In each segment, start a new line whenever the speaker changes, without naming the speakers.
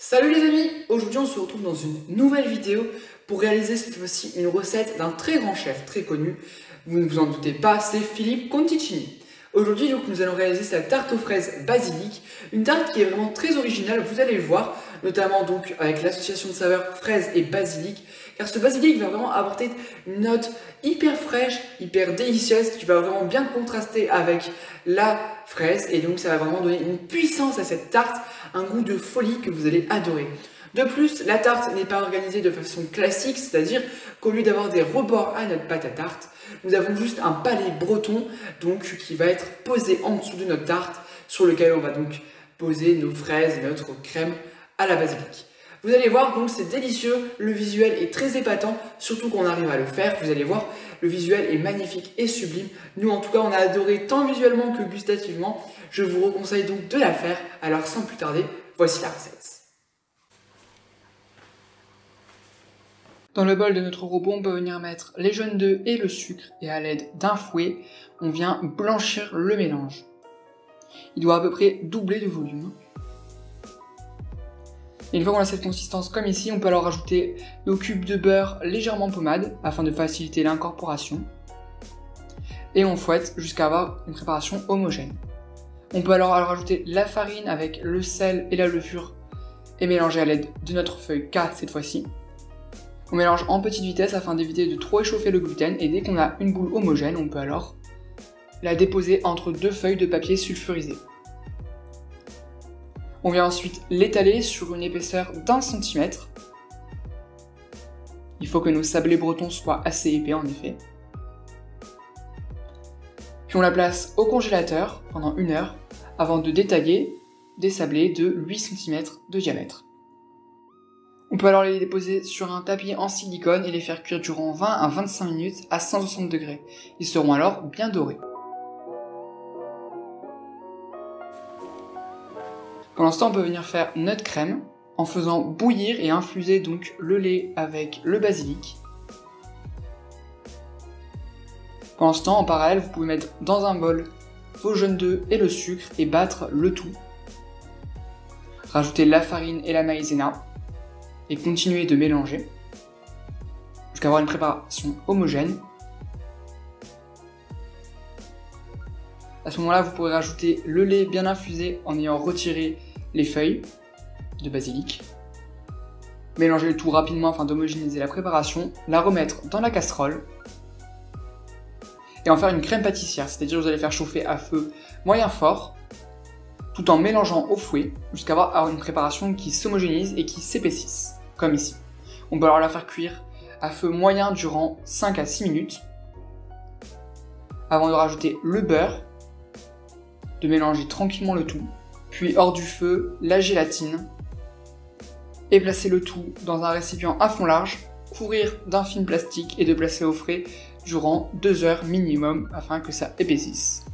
Salut les amis! Aujourd'hui on se retrouve dans une nouvelle vidéo pour réaliser cette fois-ci une recette d'un très grand chef très connu. Vous ne vous en doutez pas, c'est Philippe Conticini. Aujourd'hui donc nous allons réaliser sa tarte aux fraises basilic, une tarte qui est vraiment très originale, vous allez le voir, notamment donc avec l'association de saveurs fraises et basilic, car ce basilic va vraiment apporter une note hyper fraîche, hyper délicieuse, qui va vraiment bien contraster avec la fraise, et donc ça va vraiment donner une puissance à cette tarte, un goût de folie que vous allez adorer. De plus, la tarte n'est pas organisée de façon classique, c'est-à-dire qu'au lieu d'avoir des rebords à notre pâte à tarte, nous avons juste un palais breton donc, qui va être posé en dessous de notre tarte, sur lequel on va donc poser nos fraises et notre crème à la basilic. Vous allez voir, donc c'est délicieux, le visuel est très épatant, surtout qu'on arrive à le faire, vous allez voir, le visuel est magnifique et sublime. Nous en tout cas on a adoré tant visuellement que gustativement, je vous reconseille donc de la faire, alors sans plus tarder, voici la recette. Dans le bol de notre robot, on peut venir mettre les jaunes d'œufs et le sucre, et à l'aide d'un fouet, on vient blanchir le mélange. Il doit à peu près doubler de volume. Et une fois qu'on a cette consistance comme ici, on peut alors rajouter nos cubes de beurre légèrement pommade, afin de faciliter l'incorporation. Et on fouette jusqu'à avoir une préparation homogène. On peut alors rajouter la farine avec le sel et la levure, et mélanger à l'aide de notre feuille K cette fois-ci. On mélange en petite vitesse afin d'éviter de trop échauffer le gluten, et dès qu'on a une boule homogène, on peut alors la déposer entre deux feuilles de papier sulfurisé. On vient ensuite l'étaler sur une épaisseur d'1 cm. Il faut que nos sablés bretons soient assez épais en effet. Puis on la place au congélateur pendant 1 heure avant de détailler des sablés de 8 cm de diamètre. On peut alors les déposer sur un tapis en silicone et les faire cuire durant 20 à 25 minutes à 160 degrés. Ils seront alors bien dorés. Pendant ce temps, on peut venir faire notre crème en faisant bouillir et infuser donc le lait avec le basilic. Pendant ce temps, en parallèle, vous pouvez mettre dans un bol vos jaunes d'œufs et le sucre et battre le tout. Rajouter la farine et la maïzena et continuer de mélanger jusqu'à avoir une préparation homogène. À ce moment-là, vous pourrez rajouter le lait bien infusé en ayant retiré les feuilles de basilic. Mélanger le tout rapidement afin d'homogénéiser la préparation, la remettre dans la casserole et en faire une crème pâtissière, c'est-à-dire que vous allez faire chauffer à feu moyen fort tout en mélangeant au fouet jusqu'à avoir une préparation qui s'homogénise et qui s'épaississe, comme ici. On peut alors la faire cuire à feu moyen durant 5 à 6 minutes avant de rajouter le beurre, de mélanger tranquillement le tout, puis hors du feu, la gélatine, et placer le tout dans un récipient à fond large, couvrir d'un film plastique et de placer au frais durant 2 heures minimum afin que ça épaississe.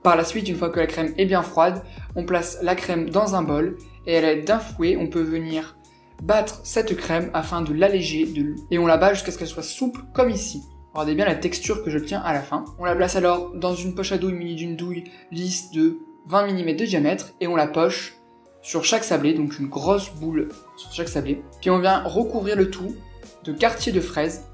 Par la suite, une fois que la crème est bien froide, on place la crème dans un bol et à l'aide d'un fouet, on peut venir battre cette crème afin de l'alléger et on la bat jusqu'à ce qu'elle soit souple comme ici. Regardez bien la texture que je tiens à la fin. On la place alors dans une poche à douille munie d'une douille lisse de 20 mm de diamètre et on la poche sur chaque sablé, donc une grosse boule sur chaque sablé. Puis on vient recouvrir le tout de quartiers de fraises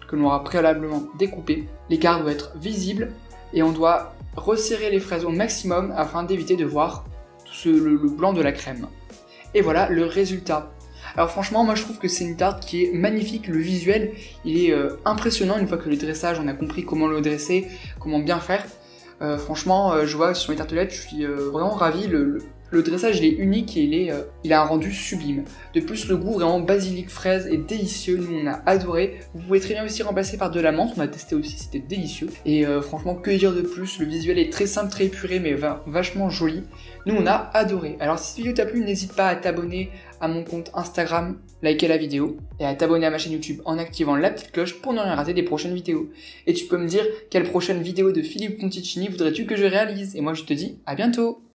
que l'on aura préalablement découpés. L'écart doit être visible et on doit resserrer les fraises au maximum afin d'éviter de voir le blanc de la crème. Et voilà le résultat. Alors franchement, moi je trouve que c'est une tarte qui est magnifique, le visuel il est impressionnant une fois que le dressage, on a compris comment le dresser, comment bien faire. Franchement, je vois sur les tartelettes, je suis vraiment ravi, le dressage il est unique et il a un rendu sublime. De plus, le goût vraiment basilic fraise est délicieux, nous on a adoré. Vous pouvez très bien aussi remplacer par de la menthe, on a testé aussi, c'était délicieux. Et franchement, que dire de plus, le visuel est très simple, très épuré, mais vachement joli. Nous on a adoré. Alors si cette vidéo t'a plu, n'hésite pas à t'abonner à mon compte Instagram, liker la vidéo, et à t'abonner à ma chaîne YouTube en activant la petite cloche pour ne rien rater des prochaines vidéos. Et tu peux me dire quelle prochaine vidéo de Philippe Conticini voudrais-tu que je réalise, et moi je te dis à bientôt.